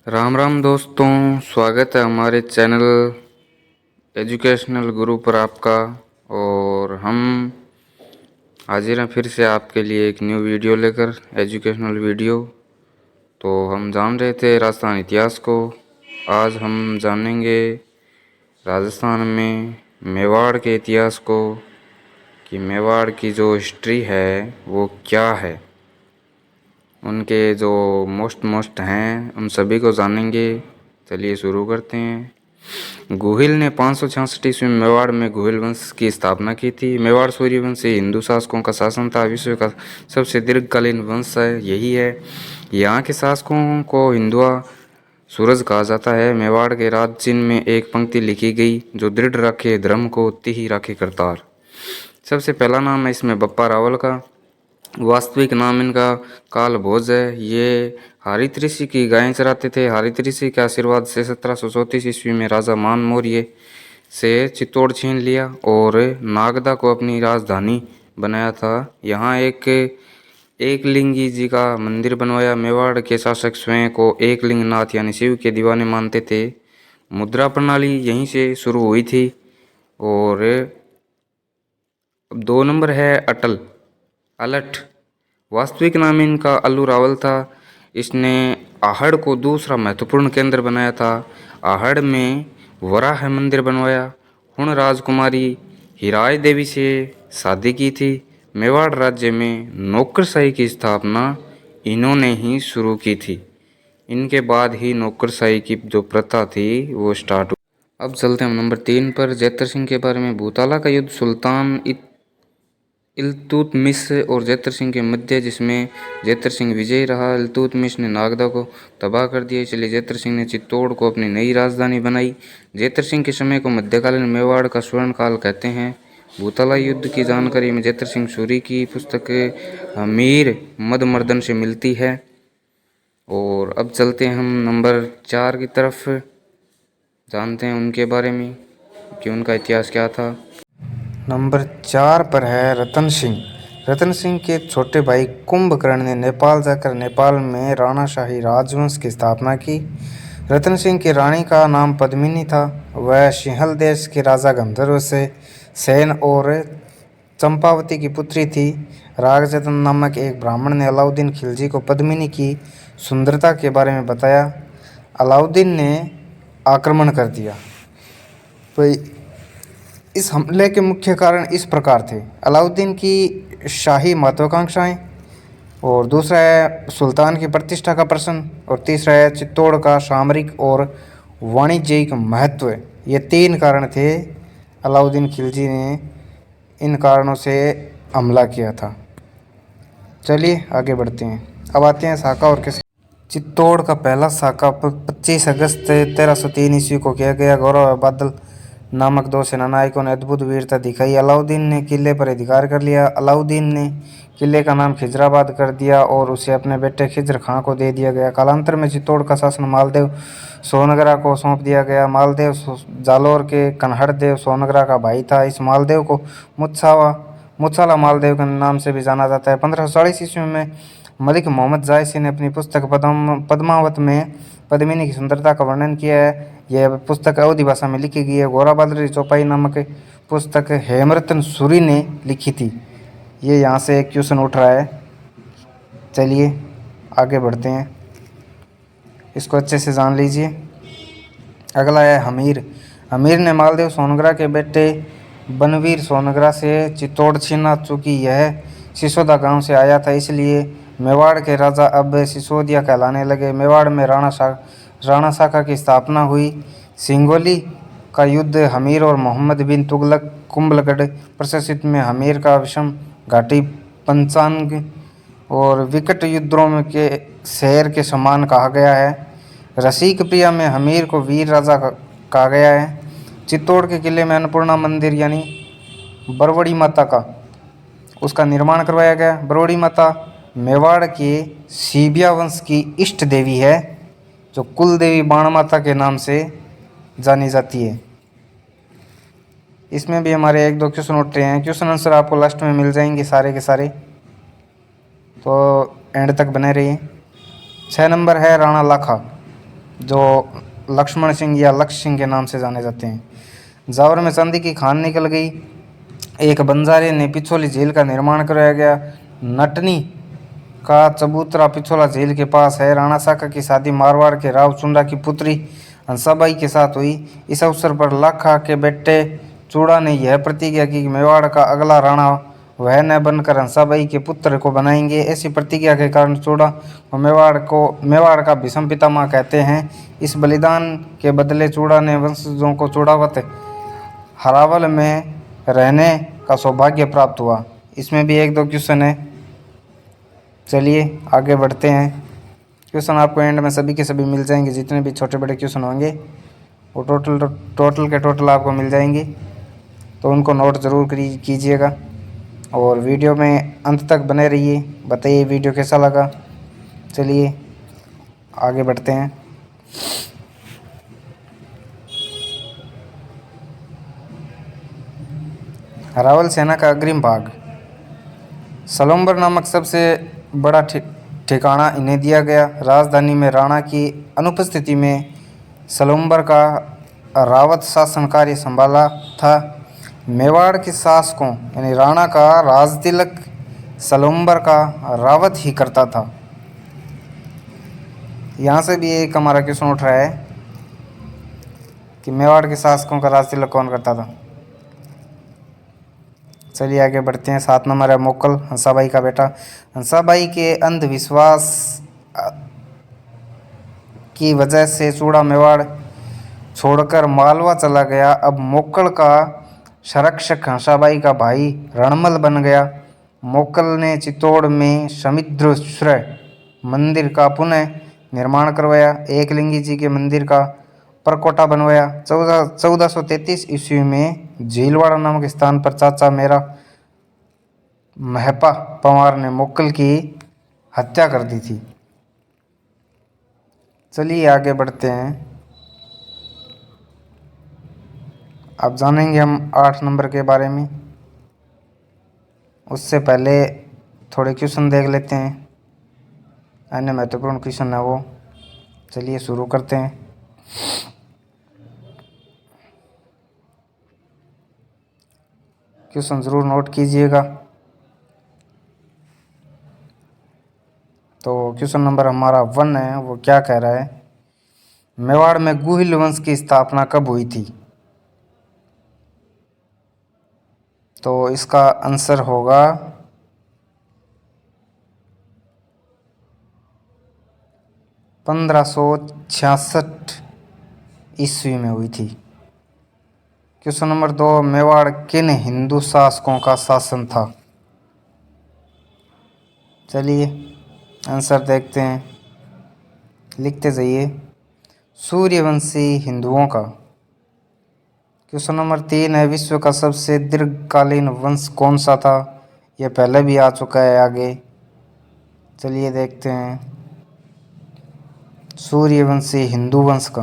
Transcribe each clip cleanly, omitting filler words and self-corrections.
राम राम दोस्तों, स्वागत है हमारे चैनल एजुकेशनल गुरु पर आपका। और हम हाजिर हैं फिर से आपके लिए एक न्यू वीडियो लेकर, एजुकेशनल वीडियो। तो हम जान रहे थे राजस्थान इतिहास को, आज हम जानेंगे राजस्थान में मेवाड़ के इतिहास को, कि मेवाड़ की जो हिस्ट्री है वो क्या है, उनके जो मोस्ट हैं उन सभी को जानेंगे। चलिए शुरू करते हैं। गुहिल ने 566 ईस्वी में मेवाड़ में गुहिल वंश की स्थापना की थी। मेवाड़ सूर्य वंश हिंदू शासकों का शासन था। विश्व का सबसे दीर्घकालीन वंश है यही है। यहाँ के शासकों को हिंदुआ सूरज कहा जाता है। मेवाड़ के राज चिन्ह में एक पंक्ति लिखी गई, जो दृढ़ रखे धर्म को तिहि राखे करतार। सबसे पहला नाम है इसमें बप्पा रावल का। वास्तविक नाम इनका काल भोज है। ये हरित ऋषि की गायें चराते थे। हरित ऋषि के आशीर्वाद से 1734 ईस्वी में राजा मान मौर्य से चित्तौड़ छीन लिया और नागदा को अपनी राजधानी बनाया था। यहाँ एक लिंगी जी का मंदिर बनवाया। मेवाड़ के शासक स्वयं को एक लिंगनाथ यानी शिव के दीवाने मानते थे। मुद्रा प्रणाली यहीं से शुरू हुई थी। और अब 2 नंबर है अटल अलठ। वास्तविक नाम इनका अल्लू रावल था। इसने आहड़ को दूसरा महत्वपूर्ण केंद्र बनाया था। आहड़ में वराह मंदिर बनवाया। हुण राजकुमारी हिराय देवी से शादी की थी। मेवाड़ राज्य में नौकरशाही की स्थापना इन्होंने ही शुरू की थी। इनके बाद ही नौकरशाही की जो प्रथा थी वो स्टार्ट हुई। अब चलते हैं नंबर 3 पर, जैतर सिंह के बारे में। भूताला का युद्ध सुल्तान इल्तुतमिश और जैतर सिंह के मध्य, जिसमें जैतर सिंह विजयी रहा। इल्तुतमिश ने नागदा को तबाह कर दिया, इसलिए जैतर सिंह ने चित्तौड़ को अपनी नई राजधानी बनाई। जैतर सिंह के समय को मध्यकालीन मेवाड़ का स्वर्ण काल कहते हैं। भूताला युद्ध की जानकारी में जैतर सिंह सूरी की पुस्तक हमीर मदमर्दन से मिलती है। और अब चलते हैं हम नंबर 4 की तरफ, जानते हैं उनके बारे में कि उनका इतिहास क्या था। नंबर 4 पर है रतन सिंह। रतन सिंह के छोटे भाई कुंभकर्ण ने नेपाल जाकर नेपाल में राणाशाही राजवंश की स्थापना की। रतन सिंह की रानी का नाम पद्मिनी था। वह सिंहल देश के राजा गंधर्व से सेन और चंपावती की पुत्री थी। रागजतन नामक एक ब्राह्मण ने अलाउद्दीन खिलजी को पद्मिनी की सुंदरता के बारे में बताया। अलाउद्दीन ने आक्रमण कर दिया। इस हमले के मुख्य कारण इस प्रकार थे: अलाउद्दीन की शाही महत्वाकांक्षाएं, और दूसरा है सुल्तान की प्रतिष्ठा का प्रश्न, और तीसरा है चित्तौड़ का सामरिक और वाणिज्यिक महत्व। ये 3 कारण थे। अलाउद्दीन खिलजी ने इन कारणों से हमला किया था। चलिए आगे बढ़ते हैं। अब आते हैं साका और किस। चित्तौड़ का पहला साका 25 अगस्त 1303 ईस्वी को किया गया। गौरव बादल नामक 2 सेनानायकों ने अद्भुत वीरता दिखाई। अलाउद्दीन ने किले पर अधिकार कर लिया। अलाउद्दीन ने किले का नाम खिजराबाद कर दिया और उसे अपने बेटे खिज्र खां को दे दिया गया। कालांतर में चित्तौड़ का शासन मालदेव सोनगरा को सौंप दिया गया। मालदेव जालोर के कन्हड़देव सोनगरा का भाई था। इस मालदेव को मुत्साला मालदेव के नाम से भी जाना जाता है। 1540 ईस्वी में मलिक मोहम्मद जायसी ने अपनी पुस्तक पद्मावत में पद्मिनी की सुंदरता का वर्णन किया है। यह पुस्तक अवधी भाषा में लिखी गई है। गोराबादरी चौपाई नामक पुस्तक हेमरतन सूरी ने लिखी थी। ये यहाँ से एक क्वेश्चन उठ रहा है। चलिए आगे बढ़ते हैं, इसको अच्छे से जान लीजिए। अगला है हमीर। हमीर ने मालदेव सोनगरा के बेटे बनवीर सोनगरा से चित्तौड़ छीना। चूँकि यह सिसोदा गांव से आया था, इसलिए मेवाड़ के राजा अब सिसोदिया कहलाने लगे। मेवाड़ में राणा शाखा की स्थापना हुई। सिंगोली का युद्ध हमीर और मोहम्मद बिन तुगलक कुंभलगढ़ प्रशासित में हमीर का विषम घाटी पंचांग और विकट युद्धों में के शहर के समान कहा गया है। रसिक प्रिया में हमीर को वीर राजा कहा गया है। चित्तौड़ के किले में अन्नपूर्णा मंदिर यानी बरवड़ी माता का उसका निर्माण करवाया गया। बरवड़ी माता मेवाड़ के सीबिया वंश की इष्ट देवी है, जो कुल देवी बाण माता के नाम से जानी जाती है। इसमें भी हमारे 1-2 क्वेश्चन उठ रहे हैं। क्वेश्चन आंसर आपको लास्ट में मिल जाएंगे सारे के सारे, तो एंड तक बने रहिए। 6 नंबर है राणा लाखा। जो लक्ष्मण सिंह या लक्ष्य सिंह के नाम से जाने जाते हैं। जावर में चांदी की खान निकल गई। एक बंजारे ने पिछोली झील का निर्माण कराया गया। नटनी का चबूतरा पिछोला झील के पास है। राणा साका की शादी मारवाड़ के राव चुंडा की पुत्री हंसाबाई के साथ हुई। इस अवसर पर लाखा के बेटे चूड़ा ने यह प्रतिज्ञा की कि मेवाड़ का अगला राणा वह न बनकर हंसाबाई के पुत्र को बनाएंगे। ऐसी प्रतिज्ञा के कारण चूड़ा को मेवाड़ का भीष्म पितामह कहते हैं। इस बलिदान के बदले चूड़ा ने वंशजों को चूड़ावत हरावल में रहने का सौभाग्य प्राप्त हुआ। इसमें भी एक दो क्वेश्चन है। चलिए आगे बढ़ते हैं। क्वेश्चन आपको एंड में सभी के सभी मिल जाएंगे, जितने भी छोटे बड़े क्वेश्चन होंगे वो टोटल आपको मिल जाएंगे, तो उनको नोट ज़रूर कीजिएगा और वीडियो में अंत तक बने रहिए। बताइए वीडियो कैसा लगा। चलिए आगे बढ़ते हैं। रावल सेना का अग्रिम भाग। सलम्बर नामक सबसे बड़ा ठिकाना इन्हें दिया गया। राजधानी में राणा की अनुपस्थिति में सलम्बर का रावत शासन कार्य संभाला था। मेवाड़ के शासकों यानी राणा का राजतिलक सलम्बर का रावत ही करता था। यहाँ से भी एक हमारा क्वेश्चन उठ रहा है कि मेवाड़ के शासकों का राजतिलक कौन करता था। चलिए आगे बढ़ते हैं। 7 नंबर है मोकल, हंसाबाई का बेटा। हंसाबाई के अंधविश्वास की वजह से चूड़ा मेवाड़ छोड़कर मालवा चला गया। अब मोकल का संरक्षक हंसाबाई का भाई रणमल बन गया। मोकल ने चित्तौड़ में समुद्रेश्वर मंदिर का पुनः निर्माण करवाया। एकलिंगी जी के मंदिर का परकोटा बनवाया। 1433 ईस्वी में झीलवाड़ा नामक स्थान पर चाचा मेरा महपा पंवार ने मोकल की हत्या कर दी थी। चलिए आगे बढ़ते हैं। अब जानेंगे हम 8 नंबर के बारे में। उससे पहले थोड़े क्वेश्चन देख लेते हैं। अन्य महत्वपूर्ण क्वेश्चन है वो। चलिए शुरू करते हैं। क्वेश्चन ज़रूर नोट कीजिएगा। तो क्वेश्चन नंबर हमारा 1 है, वो क्या कह रहा है, मेवाड़ में गुहिल वंश की स्थापना कब हुई थी। तो इसका आंसर होगा 1566 ईस्वी में हुई थी। क्वेश्चन नंबर 2, मेवाड़ किन हिंदू शासकों का शासन था। चलिए आंसर देखते हैं, लिखते जाइए। सूर्यवंशी हिंदुओं का। क्वेश्चन नंबर 3 है, विश्व का सबसे दीर्घकालीन वंश कौन सा था। यह पहले भी आ चुका है आगे। चलिए देखते हैं। सूर्यवंशी हिंदू वंश का।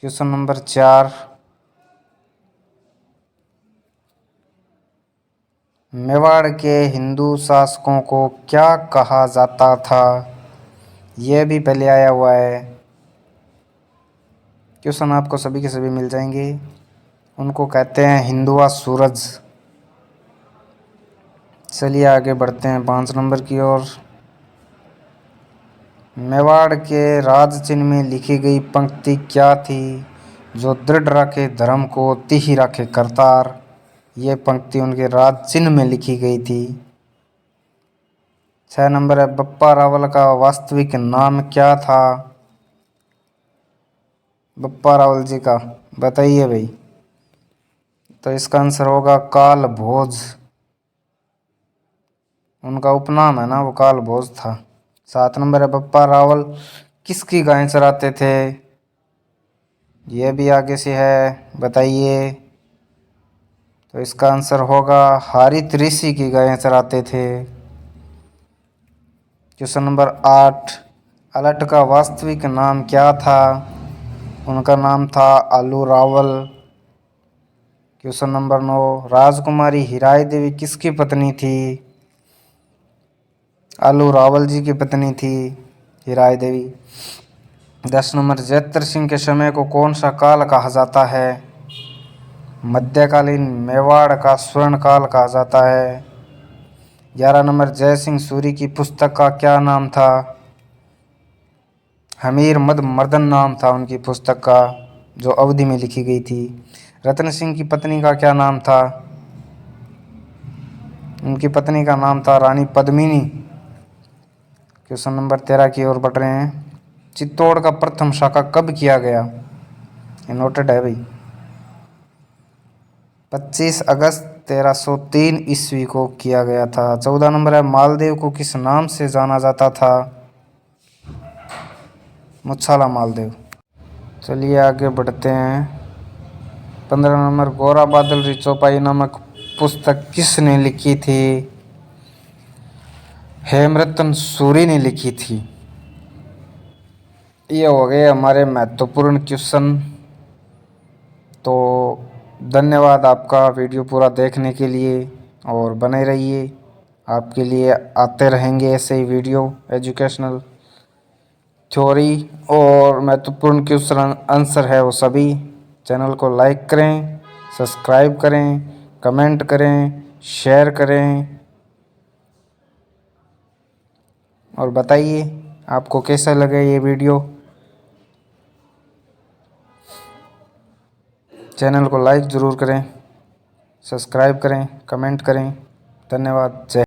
क्वेश्चन नंबर 4, मेवाड़ के हिंदू शासकों को क्या कहा जाता था। यह भी पहले आया हुआ है। क्वेश्चन आपको सभी के सभी मिल जाएंगे। उनको कहते हैं हिंदुआ सूरज। चलिए आगे बढ़ते हैं 5 नंबर की ओर। मेवाड़ के राज चिन्ह में लिखी गई पंक्ति क्या थी। जो दृढ़ रखे धर्म को तिहि रखे करतार। ये पंक्ति उनके राज चिन्ह में लिखी गई थी। 6 नंबर है, बप्पा रावल का वास्तविक नाम क्या था। बप्पा रावल जी का बताइए भाई। तो इसका आंसर होगा काल भोज। उनका उपनाम है ना, वो काल भोज था। 7 नंबर है, बप्पा रावल किसकी गायें चराते थे। यह भी आगे से है, बताइए। तो इसका आंसर होगा हारित ऋषि की गायें चराते थे। क्वेश्चन नंबर 8, अलट का वास्तविक नाम क्या था। उनका नाम था आलू रावल। क्वेश्चन नंबर 9, राजकुमारी हिराई देवी किसकी पत्नी थी। आलू रावल जी की पत्नी थी हिराई देवी। 10 नंबर जैतर सिंह के समय को कौन सा काल कहा जाता है? मध्यकालीन। मेवाड़ का स्वर्ण काल कहा जाता है। 11 नंबर जय सिंह सूरी की पुस्तक का क्या नाम था? हमीर मद मर्दन नाम था उनकी पुस्तक का, जो अवधि में लिखी गई थी। रतन सिंह की पत्नी का क्या नाम था? उनकी पत्नी का नाम था रानी पद्मिनी। क्वेश्चन नंबर 13 की ओर बढ़ रहे हैं। चित्तौड़ का प्रथम शाखा कब किया गया? ये नोटेड है भाई। 25 अगस्त 1303 ईस्वी को किया गया था। 14 नंबर है, मालदेव को किस नाम से जाना जाता था? मुच्छाला मालदेव। चलिए आगे बढ़ते हैं। 15 नंबर, गोरा बादल री चौपाई नामक पुस्तक किसने लिखी थी? हेमरतन सूरी ने लिखी थी। ये हो गए हमारे महत्वपूर्ण क्वेश्चन। तो धन्यवाद आपका वीडियो पूरा देखने के लिए, और बने रहिए, आपके लिए आते रहेंगे ऐसे ही वीडियो एजुकेशनल, थ्योरी और महत्वपूर्ण क्वेश्चन आंसर है वो सभी। चैनल को लाइक करें, सब्सक्राइब करें, कमेंट करें, शेयर करें, और बताइए आपको कैसा लगा ये वीडियो। चैनल को लाइक ज़रूर करें, सब्सक्राइब करें, कमेंट करें। धन्यवाद। जय